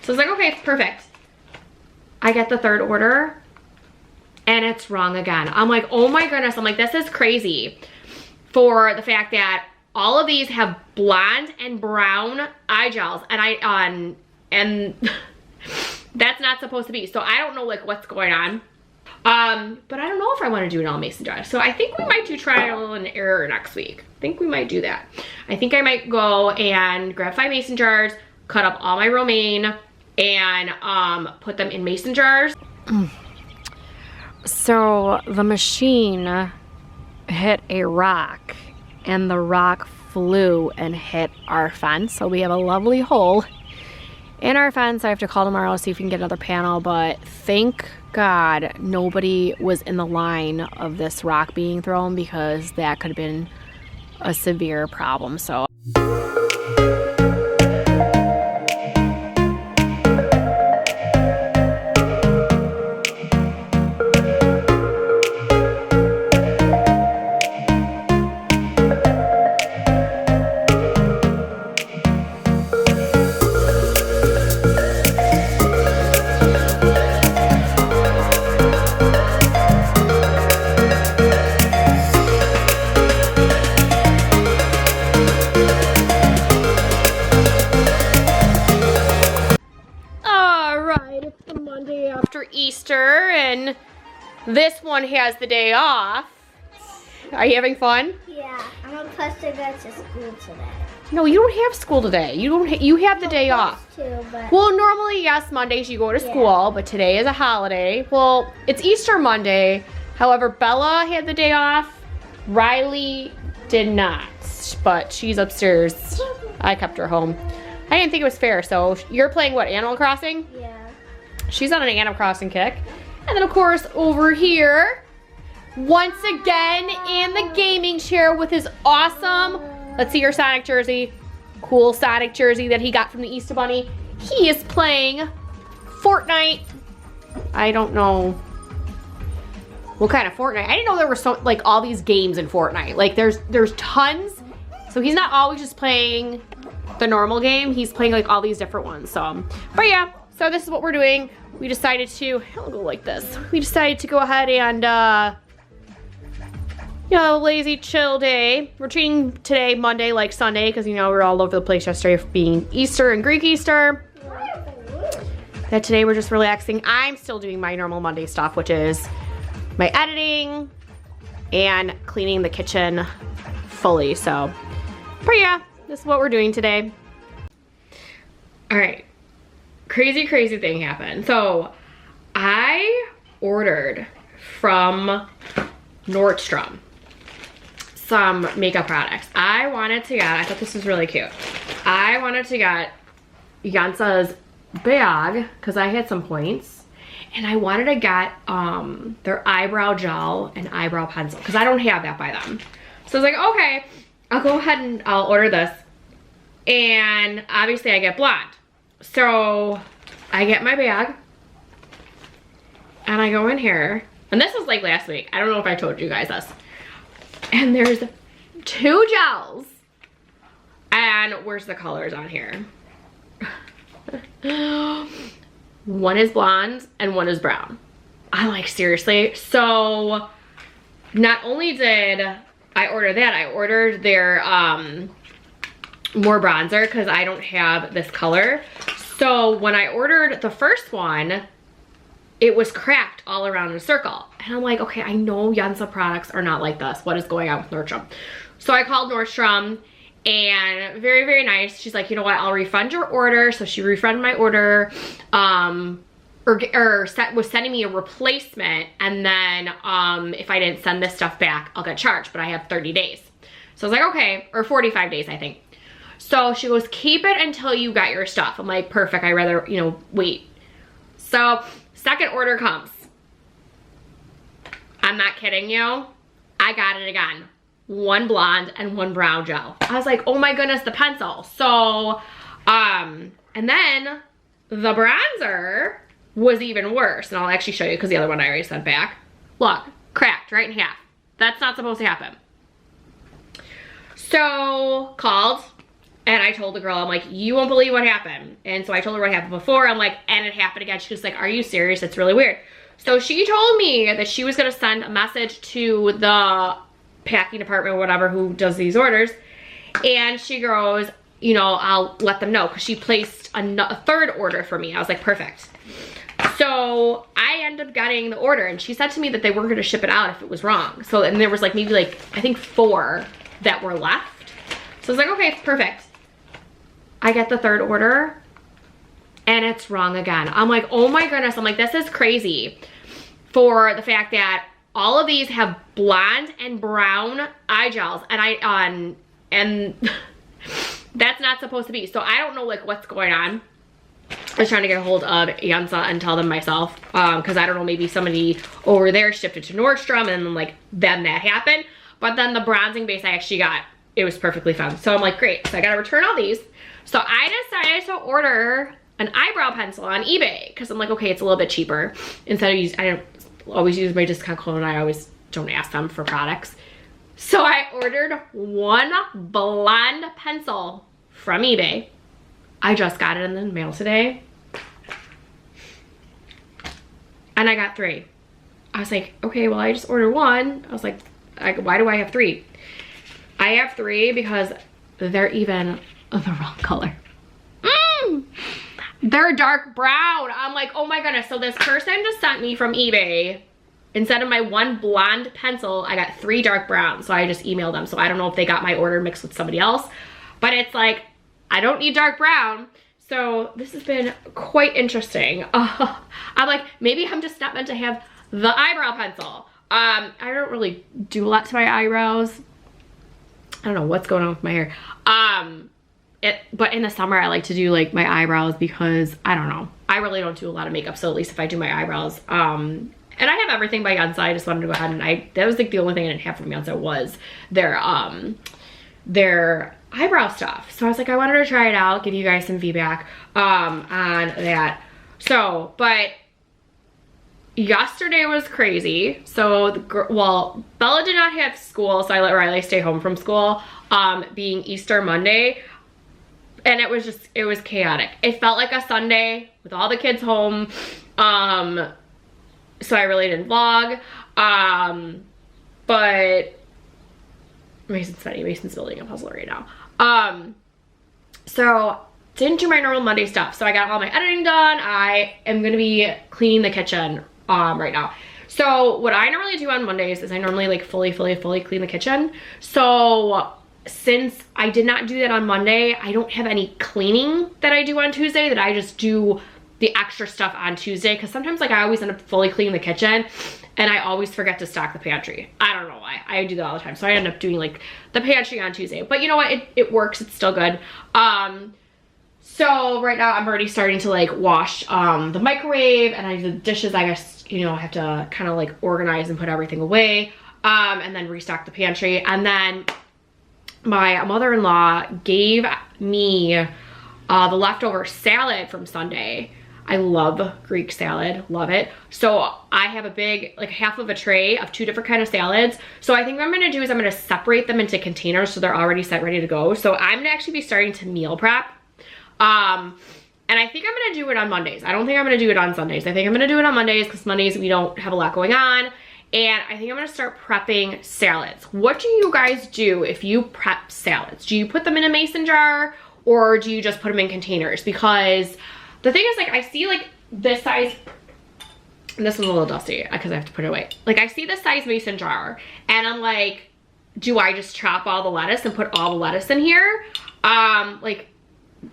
So I was like, okay, perfect. I get the third order and it's wrong again. I'm like, oh my goodness. I'm like, this is crazy for the fact that all of these have blonde and brown eye gels and that's not supposed to be. So I don't know like what's going on. But I don't know if I want to do an all mason jar. So I think we might do trial and error next week. I think we might do that. I think I might go and grab 5 mason jars, cut up all my romaine, and put them in mason jars. So the machine hit a rock and the rock flew and hit our fence. So we have a lovely hole in our fence. I have to call tomorrow, see if we can get another panel, but thank God nobody was in the line of this rock being thrown, because that could have been a severe problem. So Easter, and this one has the day off. Are you having fun? Yeah, I'm supposed to go to school today. No, you don't have school today. You have the day off. But well, normally, yes, Mondays you go to school, but today is a holiday. Well, it's Easter Monday. However, Bella had the day off. Riley did not, but she's upstairs. I kept her home. I didn't think it was fair. So you're playing what, Animal Crossing? Yeah. She's on an Animal Crossing kick. And then of course over here, once again in the gaming chair with his awesome, let's see your Sonic jersey, cool Sonic jersey that he got from the Easter Bunny. He is playing Fortnite. I don't know what kind of Fortnite. I didn't know there were so like all these games in Fortnite. Like there's tons. So he's not always just playing the normal game. He's playing like all these different ones. So, but yeah. So this is what we're doing. We decided to, I'll go like this. We decided to go ahead and, you know, lazy chill day. We're treating today Monday like Sunday, because, you know, we're all over the place yesterday for being Easter and Greek Easter. That today we're just relaxing. I'm still doing my normal Monday stuff, which is my editing and cleaning the kitchen fully. So, but yeah, this is what we're doing today. All right. Crazy thing happened. So I ordered from Nordstrom some makeup products. I thought this was really cute. I wanted to get Yansa's bag because I had some points, and I wanted to get their eyebrow gel and eyebrow pencil because I don't have that by them. So I was like, okay, I'll go ahead and I'll order this. And obviously I get blonde. So I get my bag and I go in here, and this was like last week. I don't know if I told you guys this. And there's 2 gels. And where's the colors on here? One is blonde and one is brown. I'm like, seriously? So not only did I order that, I ordered their more bronzer because I don't have this color. So when I ordered the first one, it was cracked all around in a circle. And I'm like, okay, I know Yansa products are not like this. What is going on with Nordstrom? So I called Nordstrom, and very nice. She's like, you know what, I'll refund your order. So she refunded my order, was sending me a replacement. And then if I didn't send this stuff back, I'll get charged, but I have 30 days. So I was like, okay, or 45 days, I think. So she goes, keep it until you got your stuff. I'm like, perfect, I'd rather, you know, wait. So second order comes. I'm not kidding you. I got it again. 1 blonde and 1 brown gel. I was like, oh my goodness, the pencil. So, and then the bronzer was even worse. And I'll actually show you because the other one I already sent back. Look, cracked right in half. That's not supposed to happen. So, called And I told the girl, I'm like, you won't believe what happened. And so I told her what happened before. I'm like, and it happened again. She was like, are you serious? It's really weird. So she told me that she was going to send a message to the packing department or whatever who does these orders. And she goes, you know, I'll let them know, because she placed a third order for me. I was like, perfect. So I ended up getting the order, and she said to me that they weren't going to ship it out if it was wrong. So, and there was like maybe like, I think 4 that were left. So I was like, okay, perfect. I get the third order and it's wrong again. I'm like, oh my goodness. I'm like, this is crazy, for the fact that all of these have blonde and brown eye gels, and and that's not supposed to be. So I don't know like what's going on. I was trying to get a hold of Yansa and tell them myself, because I don't know, maybe somebody over there shipped it to Nordstrom and then like then that happened. But then the bronzing base I actually got, it was perfectly fine. So I'm like, great. So I gotta return all these. So I decided to order an eyebrow pencil on eBay, because I'm like, okay, it's a little bit cheaper. Instead of I don't always use my discount code, and I always don't ask them for products. So I ordered one blonde pencil from eBay. I just got it in the mail today. And I got 3. I was like, okay, well, I just ordered 1. I was like, why do I have 3? I have 3 because they're even the wrong color. They're dark brown. I'm like, oh my goodness. So this person just sent me from eBay, instead of my 1 blonde pencil, I got 3 dark brown. So I just emailed them. So I don't know if they got my order mixed with somebody else, but it's like, I don't need dark brown. So this has been quite interesting. I'm like, maybe I'm just not meant to have the eyebrow pencil. I don't really do a lot to my eyebrows. I don't know what's going on with my hair. But in the summer I like to do like my eyebrows, because I don't know, I really don't do a lot of makeup. So at least if I do my eyebrows, and I have everything by Yansa. I just wanted to go ahead and that was like the only thing I didn't have from Yansa was their eyebrow stuff. So I was like, I wanted to try it out, give you guys some feedback on that. So, but yesterday was crazy. So well, Bella did not have school, so I let Riley stay home from school, being Easter Monday. And it was chaotic. It felt like a Sunday with all the kids home. So I really didn't vlog. But Mason's funny. Mason's building a puzzle right now. So didn't do my normal Monday stuff. So I got all my editing done. I am gonna be cleaning the kitchen right now. So what I normally do on Mondays is I normally like fully clean the kitchen. So since I did not do that on Monday, I don't have any cleaning that I do on Tuesday, that I just do the extra stuff on Tuesday, because sometimes like I always end up fully cleaning the kitchen and I always forget to stock the pantry. I don't know why. I do that all the time. So I end up doing like the pantry on Tuesday. But you know what? It works. It's still good. So right now I'm already starting to like wash the microwave, and I do the dishes. I guess, you know, I have to kind of like organize and put everything away, and then restock the pantry. And then my mother-in-law gave me the leftover salad from Sunday. I love Greek salad, love it. So I have a big, like half of a tray of 2 different kind of salads. So I think what I'm gonna do is I'm gonna separate them into containers so they're already set, ready to go. So I'm gonna actually be starting to meal prep. And I think I'm gonna do it on Mondays. I don't think I'm gonna do it on Sundays. I think I'm gonna do it on Mondays, because Mondays we don't have a lot going on. And I think I'm gonna start prepping salads. What do you guys do if you prep salads? Do you put them in a mason jar, or do you just put them in containers? Because the thing is, like, I see like this size, and this one's a little dusty because I have to put it away. Like, I see this size mason jar and I'm like, do I just chop all the lettuce and put all the lettuce in here? Like,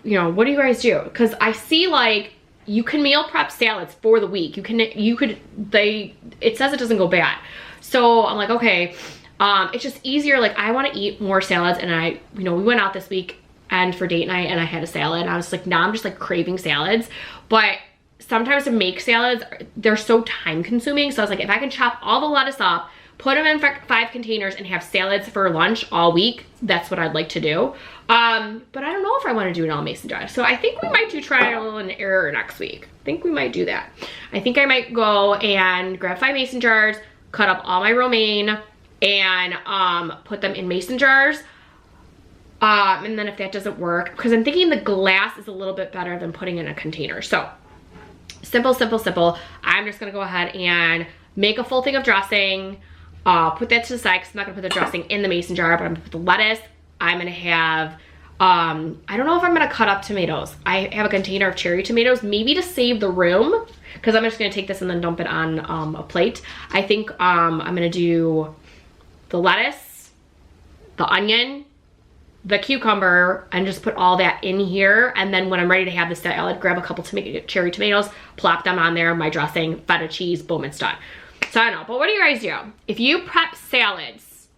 you know, what do you guys do? Because I see like you can meal prep salads for the week. It says it doesn't go bad. So I'm like, okay, it's just easier. Like, I want to eat more salads, and we went out this week and for date night and I had a salad, and I was like, now I'm just like craving salads. But sometimes to make salads, they're so time consuming. So I was like, if I can chop all the lettuce up, put them in 5 containers and have salads for lunch all week, that's what I'd like to do. But I don't know if I want to do it all mason jar. So I think we might do trial and error next week. I think we might do that. I think I might go and grab 5 mason jars, cut up all my romaine, and put them in mason jars. And then if that doesn't work, because I'm thinking the glass is a little bit better than putting in a container. So simple, simple, simple. I'm just gonna go ahead and make a full thing of dressing, put that to the side, because I'm not gonna put the dressing in the mason jar, but I'm gonna put the lettuce. I'm gonna have, I don't know if I'm gonna cut up tomatoes. I have a container of cherry tomatoes, maybe to save the room, because I'm just gonna take this and then dump it on a plate. I think I'm gonna do the lettuce, the onion, the cucumber, and just put all that in here. And then when I'm ready to have the salad, grab a couple cherry tomatoes, plop them on there, my dressing, feta cheese, boom, it's done. So I don't know, but what do you guys do? If you prep salads,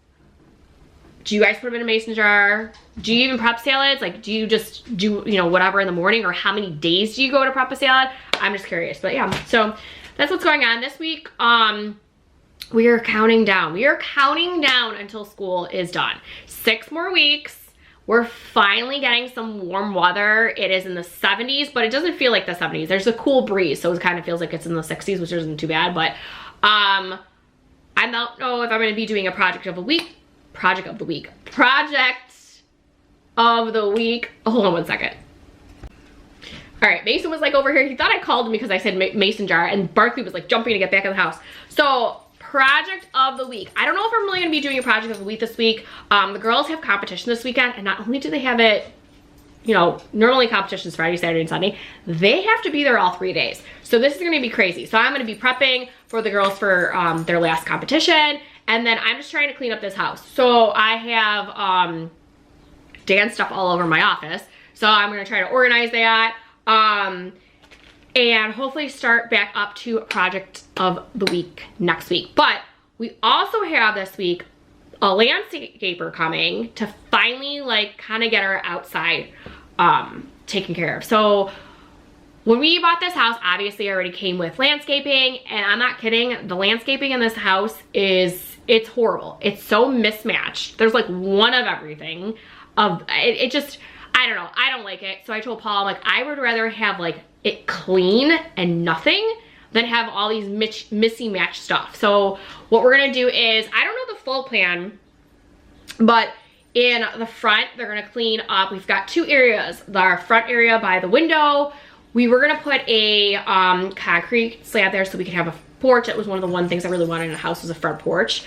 do you guys put them in a mason jar? Do you even prep salads? Like, do you just do, you know, whatever in the morning, or how many days do you go to prep a salad? I'm just curious, but yeah, so that's what's going on this week. We are counting down. We are counting down until school is done. 6 more weeks. We're finally getting some warm weather. It is in the 70s, but it doesn't feel like the 70s. There's a cool breeze, so it kind of feels like it's in the 60s, which isn't too bad, but I don't know if I'm gonna be doing a project of the week. Hold on one second. All right, Mason was like over here. He thought I called him because I said mason jar, and Barkley was like jumping to get back in the house. So project of the week. I don't know if I'm really gonna be doing a project of the week this week. The girls have competition this weekend, and not only do they have it, you know, normally competitions Friday, Saturday, and Sunday, they have to be there all 3 days. So this is gonna be crazy. So I'm gonna be prepping for the girls for their last competition, and then I'm just trying to clean up this house. So I have dance stuff all over my office. So I'm gonna try to organize that. And hopefully start back up to project of the week next week. But we also have this week a landscaper coming to finally like kind of get our outside taken care of. So when we bought this house, obviously it already came with landscaping, and I'm not kidding, the landscaping in this house it's horrible. It's so mismatched. There's like one of everything. It just, I don't know, I don't like it. So I told Paul, I'm like, I would rather have like it clean and nothing than have all these missy match stuff. So what we're gonna do is, I don't know the full plan, but in the front, they're gonna clean up. We've got 2 areas. Our front area by the window, we were gonna put a concrete slab there so we could have a porch. It was one of the things I really wanted in a house, was a front porch.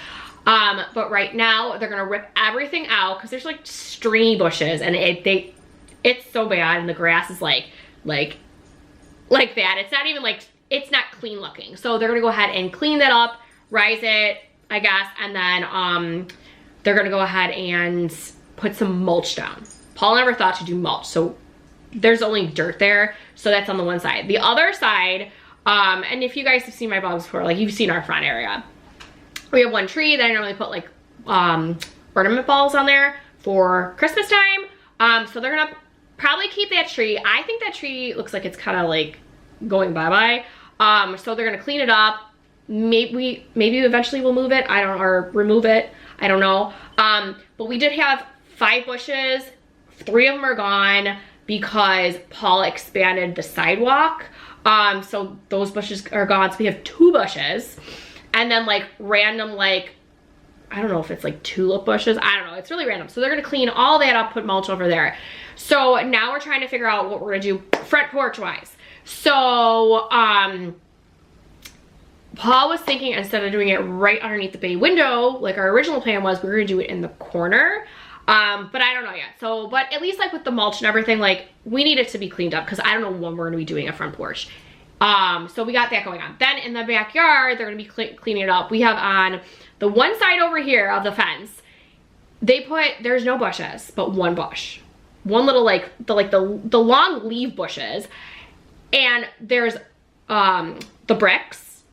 But right now they're gonna rip everything out because there's like stringy bushes, and it's so bad, and the grass is like that. It's not even like, it's not clean looking. So they're gonna go ahead and clean that up, rise it, I guess, and then they're gonna go ahead and put some mulch down. Paul never thought to do mulch, so there's only dirt there. So that's on the one side. The other side, and if you guys have seen my vlogs before, like you've seen our front area. We have one tree that I normally put like ornament balls on there for Christmas time. So they're gonna probably keep that tree. I think that tree looks like it's kind of like going bye-bye. So they're gonna clean it up. Maybe eventually we'll move it. Or remove it. I don't know. But we did have 5 bushes. 3 of them are gone because Paul expanded the sidewalk. So those bushes are gone. So we have 2 bushes. And then like random, like, I don't know if it's like tulip bushes. I don't know. It's really random. So they're going to clean all that up, put mulch over there. So now we're trying to figure out what we're going to do front porch wise. So, Paul was thinking instead of doing it right underneath the bay window, like our original plan was, we were going to do it in the corner. But I don't know yet. So, but at least like with the mulch and everything, like we need it to be cleaned up because I don't know when we're going to be doing a front porch. So we got that going on. Then in the backyard, they're gonna be cleaning it up. We have on the one side over here of the fence, there's no bushes, but 1 bush. One little like the long leaf bushes. And there's the bricks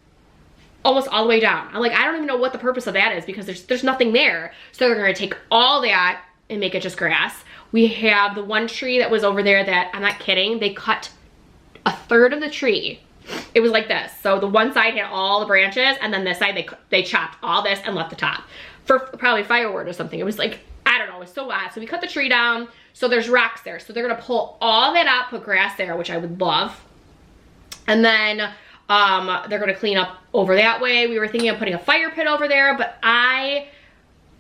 almost all the way down. I'm like, I don't even know what the purpose of that is because there's nothing there. So they're gonna take all that and make it just grass. We have the one tree that was over there that, I'm not kidding, they cut 1/3 of the tree. It was like this. So the one side had all the branches, and then this side they chopped all this and left the top for probably firewood or something. It was like, I don't know, it was so odd. So we cut the tree down. So there's rocks there. So they're gonna pull all that out, put grass there, which I would love. And then they're gonna clean up over that way. We were thinking of putting a fire pit over there, but I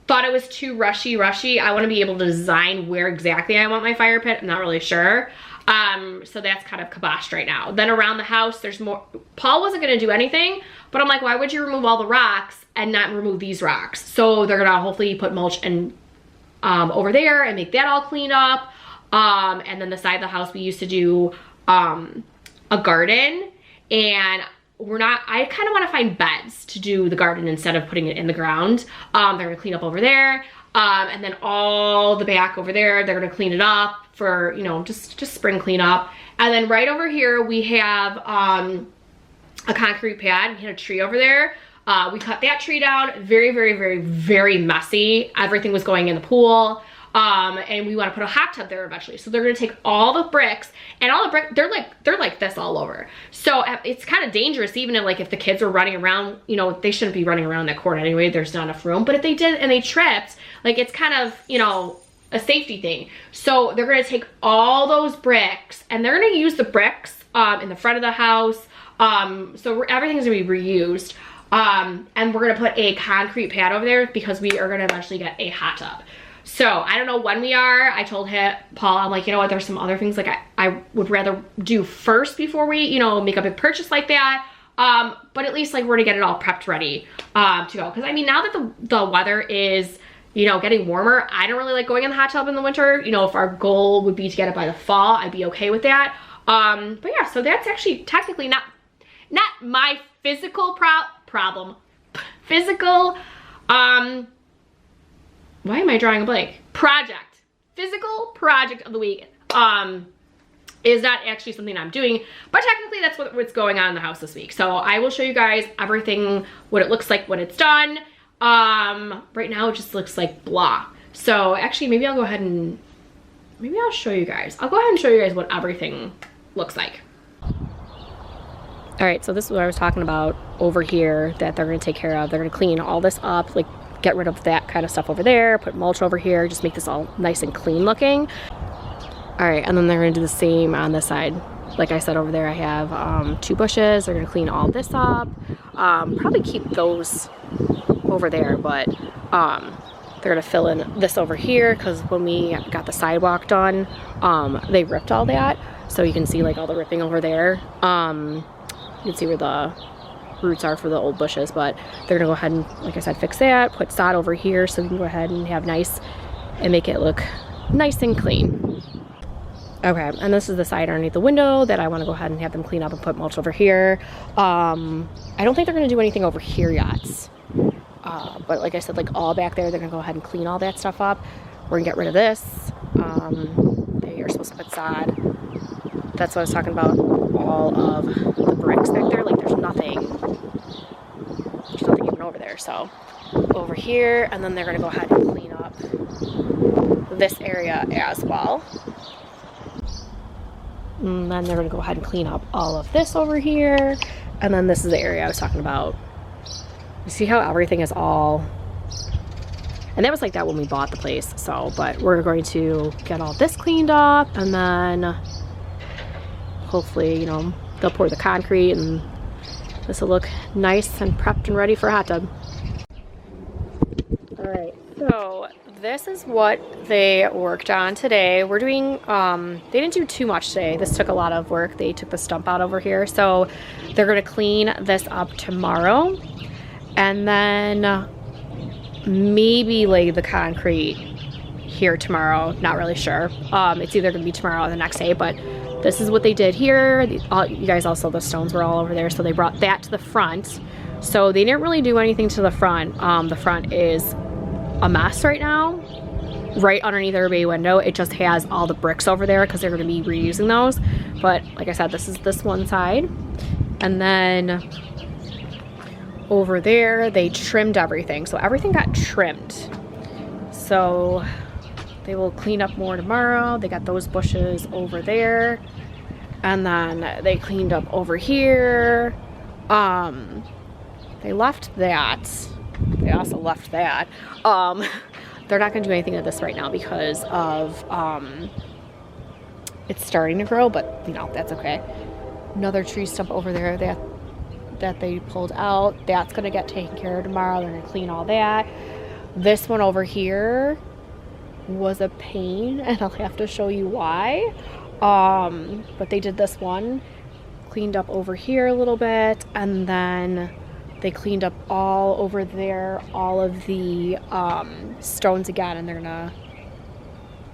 thought it was too rushy. I want to be able to design where exactly I want my fire pit. I'm not really sure. So that's kind of kiboshed right now. Then around the house, there's more. Paul wasn't going to do anything, but I'm like, why would you remove all the rocks and not remove these rocks? So they're going to hopefully put mulch and over there and make that all cleaned up. And then the side of the house, we used to do a garden, and I kind of want to find beds to do the garden instead of putting it in the ground. They're gonna clean up over there. And then all the back over there, they're gonna clean it up for, you know, just spring cleanup. And then right over here, we have a concrete pad. We had a tree over there. We cut that tree down. Very, very, very, very messy. Everything was going in the pool. And we want to put a hot tub there eventually. So they're going to take all the bricks, and all the bricks, they're like this all over. So it's kind of dangerous, even if the kids are running around, you know, they shouldn't be running around that court anyway. There's not enough room. But if they did and they tripped, like, it's kind of, you know, a safety thing. So they're going to take all those bricks, and they're going to use the bricks in the front of the house. So everything's going to be reused. And we're going to put a concrete pad over there because we are going to eventually get a hot tub. So I don't know when we are. I told Paul, I'm like, you know what, there's some other things like I would rather do first before we, you know, make a big purchase like that. But at least, like, we're gonna get it all prepped ready to go. Because I mean, now that the weather is, you know, getting warmer, I don't really like going in the hot tub in the winter. You know, if our goal would be to get it by the fall, I'd be okay with that. But yeah, so that's actually technically not my physical problem. Physical, why am I drawing a blank? Physical project of the week is not actually something I'm doing, but technically that's what's going on in the house this week. So I will show you guys everything, what it looks like when it's done. Right now it just looks like blah. So actually maybe I'll go ahead and, maybe I'll show you guys. I'll go ahead and show you guys what everything looks like. All right, so this is what I was talking about over here that they're gonna take care of. They're gonna clean all this up, like get rid of that kind of stuff over there, put mulch over here, just make this all nice and clean looking. All right, and then they're gonna do the same on this side. Like I said, over there I have 2 bushes. They're gonna clean all this up. Probably keep those over there, but they're gonna fill in this over here because when we got the sidewalk done, they ripped all that. So you can see like all the ripping over there. You can see where the roots are for the old bushes, but they're gonna go ahead and, like I said, fix that, put sod over here so we can go ahead and have nice and make it look nice and clean. Okay, and this is the side underneath the window that I want to go ahead and have them clean up and put mulch over here. I don't think they're gonna do anything over here yet, but like I said, like all back there, they're gonna go ahead and clean all that stuff up. We're gonna get rid of this. They are supposed to put sod. That's what I was talking about, all of the bricks back there. Like there's nothing even over there. So over here, and then they're gonna go ahead and clean up this area as well. And then they're gonna go ahead and clean up all of this over here. And then this is the area I was talking about. You see how everything is all, and that was like that when we bought the place. So, but we're going to get all this cleaned up, and then hopefully, you know, they'll pour the concrete and this will look nice and prepped and ready for a hot tub. All right, so this is what they worked on today. We're doing, they didn't do too much today. This took a lot of work. They took the stump out over here. So they're gonna clean this up tomorrow and then maybe lay the concrete here tomorrow. Not really sure. It's either gonna be tomorrow or the next day, but this is what they did here. You guys also, the stones were all over there, so they brought that to the front. So they didn't really do anything to the front. The front is a mess right now. Right underneath their bay window, it just has all the bricks over there because they're going to be reusing those. But like I said, this is this one side. And then over there, they trimmed everything. So everything got trimmed. So they will clean up more tomorrow. They got those bushes over there. And then they cleaned up over here. They left that. They also left that. They're not gonna do anything with this right now because of, it's starting to grow, but you know, that's okay. Another tree stump over there that they pulled out. That's gonna get taken care of tomorrow. They're gonna clean all that. This one over here was a pain, and I'll have to show you why. But they did this one, cleaned up over here a little bit, and then they cleaned up all over there, all of the stones again, and they're gonna,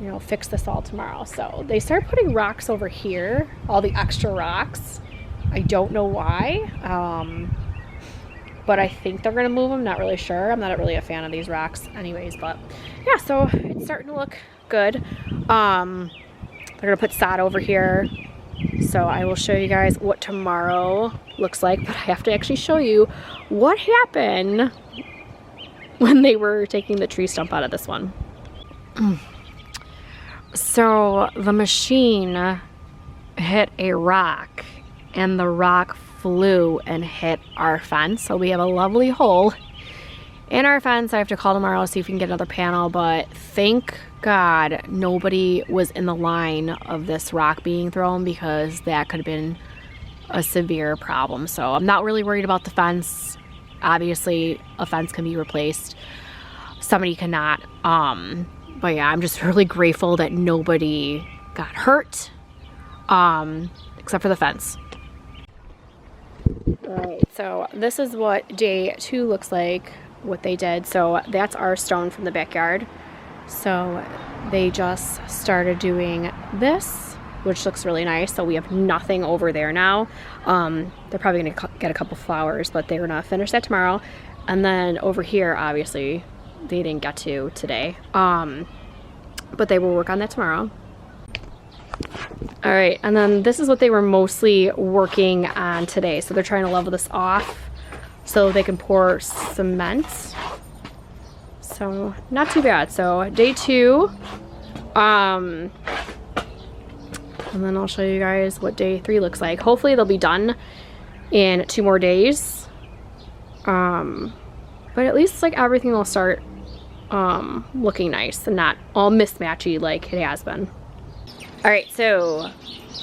you know, fix this all tomorrow. So they started putting rocks over here, all the extra rocks. I don't know why, but I think they're gonna move them. Not really sure. I'm not really a fan of these rocks anyways, but yeah, so it's starting to look good. They're gonna put sod over here. So I will show you guys what tomorrow looks like, but I have to actually show you what happened when they were taking the tree stump out of this one. So the machine hit a rock, and the rock flew and hit our fence. So we have a lovely hole in our fence. I have to call tomorrow, see if we can get another panel, but thank God nobody was in the line of this rock being thrown, because that could have been a severe problem. So I'm not really worried about the fence. Obviously a fence can be replaced, somebody cannot. But yeah, I'm just really grateful that nobody got hurt, except for the fence. Alright, so this is what day 2 looks like, what they did. So that's our stone from the backyard. So they just started doing this, which looks really nice. So we have nothing over there now. They're probably going to get a couple flowers, but they're going to finish that tomorrow. And then over here, obviously, they didn't get to today. But they will work on that tomorrow. All right, and then this is what they were mostly working on today. So they're trying to level this off so they can pour cement. So not too bad. So day 2, and then I'll show you guys what day 3 looks like. Hopefully they'll be done in 2 more days. But at least like everything will start looking nice and not all mismatchy like it has been. All right, so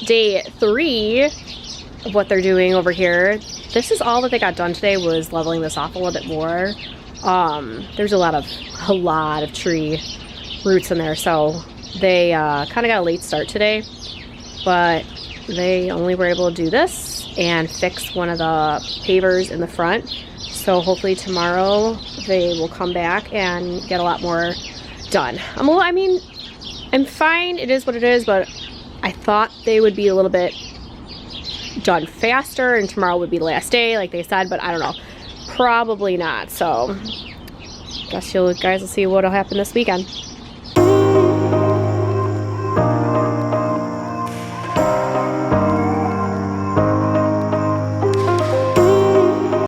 day 3 of what they're doing over here. This is all that they got done today, was leveling this off a little bit more. There's a lot of tree roots in there, so they kind of got a late start today, but they only were able to do this and fix one of the pavers in the front. So hopefully tomorrow they will come back and get a lot more done. I'm fine, it is what it is, but I thought they would be a little bit done faster and tomorrow would be the last day like they said, but I don't know. Probably not. So guess you guys will see what'll happen this weekend.